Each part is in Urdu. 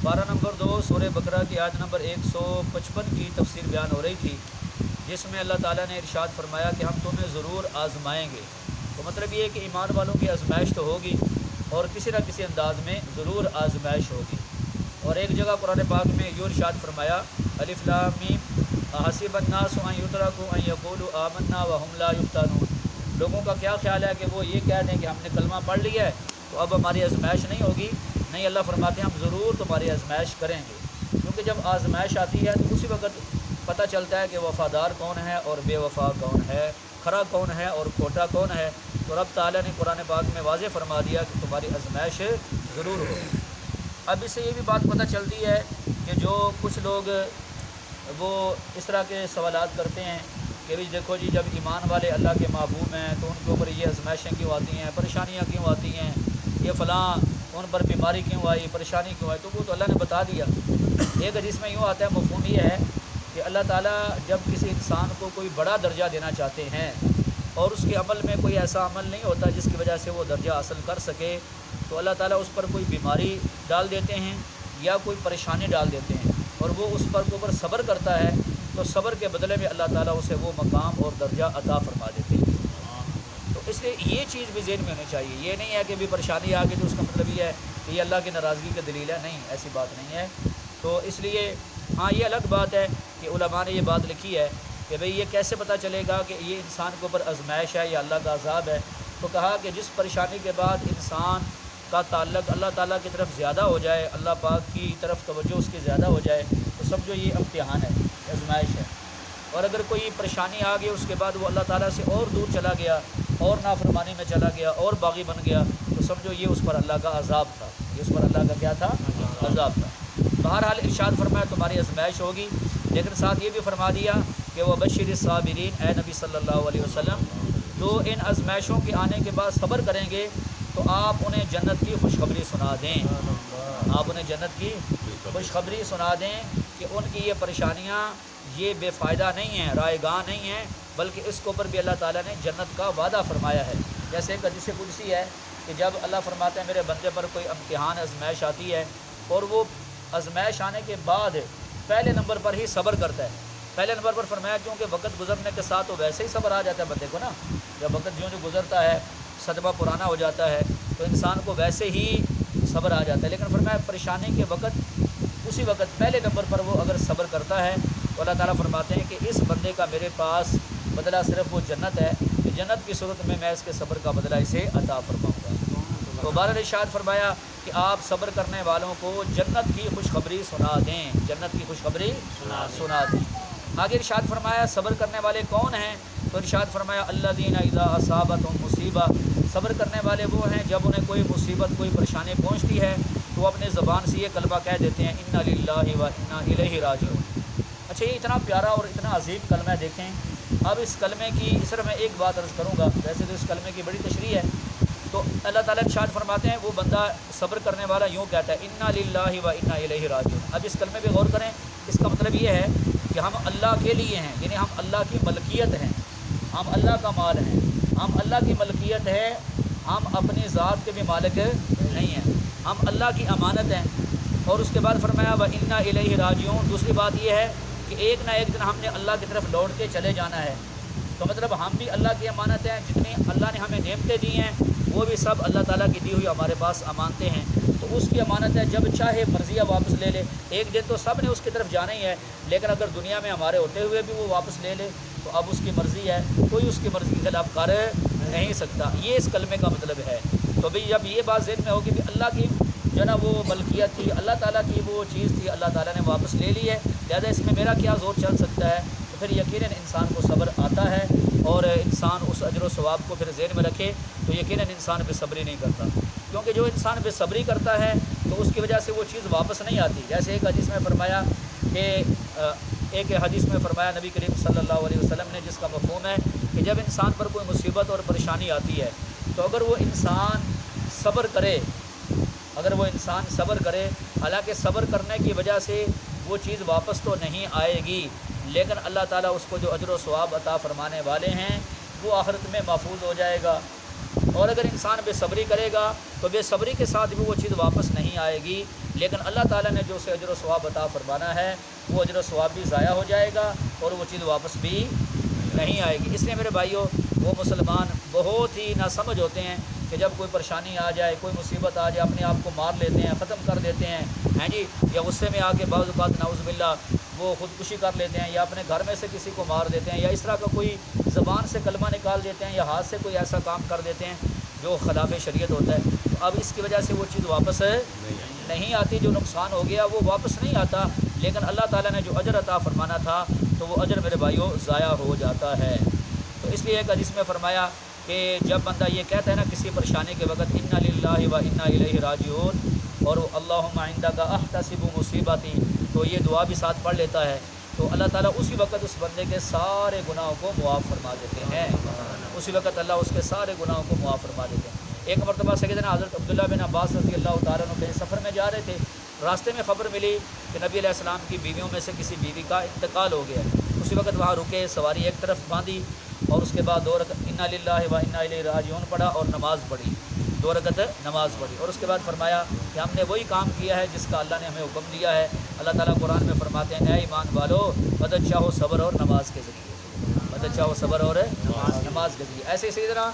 پارہ نمبر 2 سورہ بقرہ کی آیت نمبر 155 کی تفسیر بیان ہو رہی تھی، جس میں اللہ تعالیٰ نے ارشاد فرمایا کہ ہم تمہیں ضرور آزمائیں گے۔ تو مطلب یہ ہے کہ ایمان والوں کی آزمائش تو ہوگی اور کسی نہ کسی انداز میں ضرور آزمائش ہوگی۔ اور ایک جگہ قرآن پاک میں یہ ارشاد فرمایا الف لام میم حسب الناس ان یترکوا ان یقولوا آمنا وهم لا یفتنون، لوگوں کا کیا خیال ہے کہ وہ یہ کہہ دیں کہ ہم نے کلمہ پڑھ لیا ہے تو اب ہماری آزمائش نہیں ہوگی۔ نہیں، اللہ فرماتے ہیں ہم ضرور تمہاری آزمائش کریں گے، کیونکہ جب آزمائش آتی ہے تو اسی وقت پتہ چلتا ہے کہ وفادار کون ہے اور بے وفا کون ہے، کھرا کون ہے اور کھوٹا کون ہے۔ تو رب تعالیٰ نے قرآن پاک میں واضح فرما دیا کہ تمہاری آزمائش ضرور ہوگی۔ اب اس سے یہ بھی بات پتہ چلتی ہے کہ جو کچھ لوگ وہ اس طرح کے سوالات کرتے ہیں کہ بھائی دیکھو جی، جب ایمان والے اللہ کے محبوب ہیں تو ان کے اوپر یہ آزمائشیں کیوں آتی ہیں، پریشانیاں کیوں آتی ہیں، یہ فلاں ان پر بیماری کیوں آئی، پریشانی کیوں آئی، تو وہ تو اللہ نے بتا دیا۔ ایک حدیث میں یوں آتا ہے، مفہوم یہ ہے کہ اللہ تعالیٰ جب کسی انسان کو کوئی بڑا درجہ دینا چاہتے ہیں اور اس کے عمل میں کوئی ایسا عمل نہیں ہوتا جس کی وجہ سے وہ درجہ حاصل کر سکے، تو اللہ تعالیٰ اس پر کوئی بیماری ڈال دیتے ہیں یا کوئی پریشانی ڈال دیتے ہیں، اور وہ اس پر اوپر صبر کرتا ہے تو صبر کے بدلے میں اللہ تعالیٰ اسے وہ مقام اور درجہ عطا فرما دیتے ہیں۔ تو اس لیے یہ چیز بھی ذہن میں ہونی چاہیے، یہ نہیں ہے کہ بھی پریشانی آ گئی تو اس کا مطلب یہ ہے کہ یہ اللہ کی ناراضگی کی دلیل ہے، نہیں، ایسی بات نہیں ہے۔ تو اس لیے ہاں یہ الگ بات ہے کہ علماء نے یہ بات لکھی ہے کہ بھئی یہ کیسے پتہ چلے گا کہ یہ انسان کے اوپر آزمائش ہے یا اللہ کا عذاب ہے۔ تو کہا کہ جس پریشانی کے بعد انسان کا تعلق اللہ تعالیٰ کی طرف زیادہ ہو جائے، اللہ پاک کی طرف توجہ اس کی زیادہ ہو جائے، تو سمجھو یہ امتحان ہے، آزمائش ہے۔ اور اگر کوئی پریشانی آ گئی اس کے بعد وہ اللہ تعالیٰ سے اور دور چلا گیا اور نافرمانی میں چلا گیا اور باغی بن گیا، تو سمجھو یہ اس پر اللہ کا عذاب تھا، یہ اس پر اللہ کا کیا تھا؟ عذاب تھا۔ بہرحال ارشاد فرمایا تمہاری آزمائش ہوگی، لیکن ساتھ یہ بھی فرما دیا کہ وہ بشر الصابرین، اے نبی صلی اللہ علیہ وسلم، تو ان آزمائشوں کے آنے کے بعد صبر کریں گے تو آپ انہیں جنت کی خوشخبری سنا دیں، آپ انہیں جنت کی خوشخبری سنا دیں کہ ان کی یہ پریشانیاں یہ بے فائدہ نہیں ہیں، رائے گاہ نہیں ہیں، بلکہ اس کے اوپر بھی اللہ تعالیٰ نے جنت کا وعدہ فرمایا ہے۔ جیسے ایک حدیث قدسی ہے کہ جب اللہ فرماتے ہیں میرے بندے پر کوئی امتحان آزمائش آتی ہے اور وہ آزمائش آنے کے بعد پہلے نمبر پر ہی صبر کرتا ہے، پہلے نمبر پر فرمایا کیونکہ وقت گزرنے کے ساتھ تو ویسے ہی صبر آ جاتا ہے بندے کو نا، جب وقت جو گزرتا ہے صدمہ پرانا ہو جاتا ہے تو انسان کو ویسے ہی صبر آ جاتا ہے، لیکن فرمایا پریشانی کے وقت اسی وقت پہلے نمبر پر وہ اگر صبر کرتا ہے تو اللہ تعالیٰ فرماتے ہیں کہ اس بندے کا میرے پاس بدلہ صرف وہ جنت ہے، کہ جنت کی صورت میں اس کے صبر کا بدلہ اسے عطا فرماؤں گا۔ تو بہرحال ارشاد فرمایا کہ آپ صبر کرنے والوں کو جنت کی خوشخبری سنا دیں، جنت کی خوشخبری سنا دیں۔ آگے ارشاد فرمایا صبر کرنے والے کون ہیں؟ تو ارشاد فرمایا الذین اذا اصابتهم مصیبہ، صبر کرنے والے وہ ہیں جب انہیں کوئی مصیبت کوئی پریشانی پہنچتی ہے تو وہ اپنے زبان سے یہ کلمہ کہہ دیتے ہیں انا للہ و انا الیہ راجعون۔ اچھا، یہ اتنا پیارا اور اتنا عظیم کلمہ ہے، دیکھیں اب اس کلمے کی صرف میں ایک بات عرض کروں گا، ویسے تو اس کلمے کی بڑی تشریح ہے۔ تو اللہ تعالیٰ ارشاد فرماتے ہیں وہ بندہ صبر کرنے والا یوں کہتا ہے انا للہ و انا الیہ راجعون۔ اب اس کلمے پہ غور کریں، اس کا مطلب یہ ہے کہ ہم اللہ کے لیے ہیں، یعنی ہم اللہ کی ملکیت ہیں، ہم اللہ کا مال ہیں، ہم اللہ کی ملکیت ہے، ہم اپنی ذات کے بھی مالک نہیں ہیں، ہم اللہ کی امانت ہیں۔ اور اس کے بعد فرمایا وَإِنَّا إِلَيْهِ راجعون۔ دوسری بات یہ ہے کہ ایک نہ ایک دن ہم نے اللہ کی طرف لوٹ کے چلے جانا ہے، تو مطلب ہم بھی اللہ کی امانت ہیں، جتنی اللہ نے ہمیں نعمتیں دی ہیں وہ بھی سب اللہ تعالیٰ کی دی ہوئی ہمارے پاس امانتیں ہیں، تو اس کی امانت ہے جب چاہے مرضیہ واپس لے لے۔ ایک دن تو سب نے اس کی طرف جانا ہی ہے، لیکن اگر دنیا میں ہمارے ہوتے ہوئے بھی وہ واپس لے لے تو اب اس کی مرضی ہے، کوئی اس کی مرضی کے خلاف کر نہیں سکتا۔ یہ اس کلمے کا مطلب ہے۔ تو بھئی جب یہ بات ذہن میں ہوگی کہ اللہ کی جو نا وہ ملکیت تھی، اللہ تعالیٰ کی وہ چیز تھی، اللہ تعالیٰ نے واپس لے لی ہے، لہذا اس میں میرا کیا زور چل سکتا ہے، تو پھر یقیناً انسان کو صبر آتا ہے، اور انسان اس اجر و ثواب کو پھر ذہن میں رکھے تو یقیناً انسان بے صبری نہیں کرتا، کیونکہ جو انسان بے صبری کرتا ہے تو اس کی وجہ سے وہ چیز واپس نہیں آتی۔ جیسے ایک حدیث میں فرمایا نبی کریم صلی اللہ علیہ وسلم نے، جس کا مفہوم ہے کہ جب انسان پر کوئی مصیبت اور پریشانی آتی ہے تو اگر وہ انسان صبر کرے، حالانکہ صبر کرنے کی وجہ سے وہ چیز واپس تو نہیں آئے گی، لیکن اللہ تعالیٰ اس کو جو اجر و ثواب عطا فرمانے والے ہیں وہ آخرت میں محفوظ ہو جائے گا، اور اگر انسان بے صبری کرے گا تو بے صبری کے ساتھ بھی وہ چیز واپس نہیں آئے گی، لیکن اللہ تعالیٰ نے جو اسے اجر و ثواب عطا فرمانا ہے وہ اجر و ثواب بھی ضائع ہو جائے گا اور وہ چیز واپس بھی نہیں آئے گی۔ اس لیے میرے بھائیوں، وہ مسلمان بہت ہی ناسمجھ ہوتے ہیں کہ جب کوئی پریشانی آ جائے، کوئی مصیبت آ جائے، اپنے آپ کو مار لیتے ہیں، ختم کر دیتے ہیں جی، یا غصے میں آ کے بعض اوقات نعوذ باللہ وہ خودکشی کر لیتے ہیں، یا اپنے گھر میں سے کسی کو مار دیتے ہیں، یا اس طرح کا کوئی زبان سے کلمہ نکال دیتے ہیں، یا ہاتھ سے کوئی ایسا کام کر دیتے ہیں جو خلاف شریعت ہوتا ہے۔ تو اب اس کی وجہ سے وہ چیز واپس نہیں آتی، جو نقصان ہو گیا وہ واپس نہیں آتا، لیکن اللہ تعالیٰ نے جو اجر عطا فرمانا تھا تو وہ اجر میرے بھائیوں ضائع ہو جاتا ہے۔ تو اس لیے ایک حدیث میں فرمایا کہ جب بندہ یہ کہتا ہے نا کسی پریشانی کے وقت انا للہ و انا الیہ راجعون اور اللہم عندک احتسب مصیبتی، تو یہ دعا بھی ساتھ پڑھ لیتا ہے تو اللہ تعالیٰ اسی وقت اس بندے کے سارے گناہوں کو معاف فرما دیتے ہیں، اسی وقت اللہ اس کے سارے گناہوں کو معاف فرما دیتے ہیں۔ ایک مرتبہ سیدنا حضرت عبداللہ بن عباس رضی اللہ تعالیٰ عنہ کہیں سفر میں جا رہے تھے، راستے میں خبر ملی کہ نبی علیہ السلام کی بیویوں میں سے کسی بیوی کا انتقال ہو گیا۔ اسی وقت وہاں رکے، سواری ایک طرف باندھی اور اس کے بعد 2 رکعت انا للہ و انا الیہ راجعون پڑھا اور نماز پڑھی، 2 رکعت نماز پڑھی، اور اس کے بعد فرمایا کہ ہم نے وہی کام کیا ہے جس کا اللہ نے ہمیں حکم دیا ہے۔ اللہ تعالیٰ قرآن میں فرماتے ہیں اے ایمان والو مدد چاہو صبر اور نماز کے ذریعے، مدد چاہو صبر اور نماز کے ذریعے۔ ایسے اسی طرح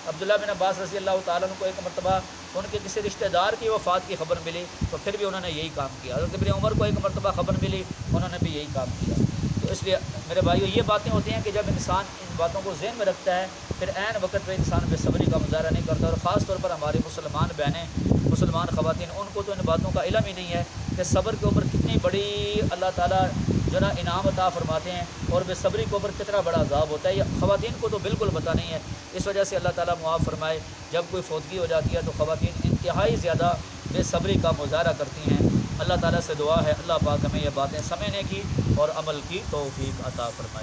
عبداللہ بن عباس رضی اللہ تعالیٰ عنہ کو ایک مرتبہ ان کے کسی رشتہ دار کی وفات کی خبر ملی تو پھر بھی انہوں نے یہی کام کیا۔ حضرت ابن عمر کو ایک مرتبہ خبر ملی، انہوں نے بھی یہی کام کیا۔ تو اس لیے میرے بھائیو یہ باتیں ہوتی ہیں کہ جب انسان ان باتوں کو ذہن میں رکھتا ہے پھر عین وقت پہ انسان بے صبری کا مظاہرہ نہیں کرتا، اور خاص طور پر ہماری مسلمان بہنیں، مسلمان خواتین، ان کو تو ان باتوں کا علم ہی نہیں ہے کہ صبر کے اوپر کتنی بڑی اللہ تعالیٰ جو نا انعام عطا فرماتے ہیں اور بے صبری کے اوپر کتنا بڑا عذاب ہوتا ہے، یہ خواتین کو تو بالکل پتہ نہیں ہے۔ اس وجہ سے اللہ تعالیٰ معاف فرمائے جب کوئی فوتگی ہو جاتی ہے تو خواتین انتہائی زیادہ بے صبری کا مظاہرہ کرتی ہیں۔ اللہ تعالیٰ سے دعا ہے اللہ پاک ہمیں یہ باتیں سمجھنے کی اور عمل کی توفیق عطا فرمائے۔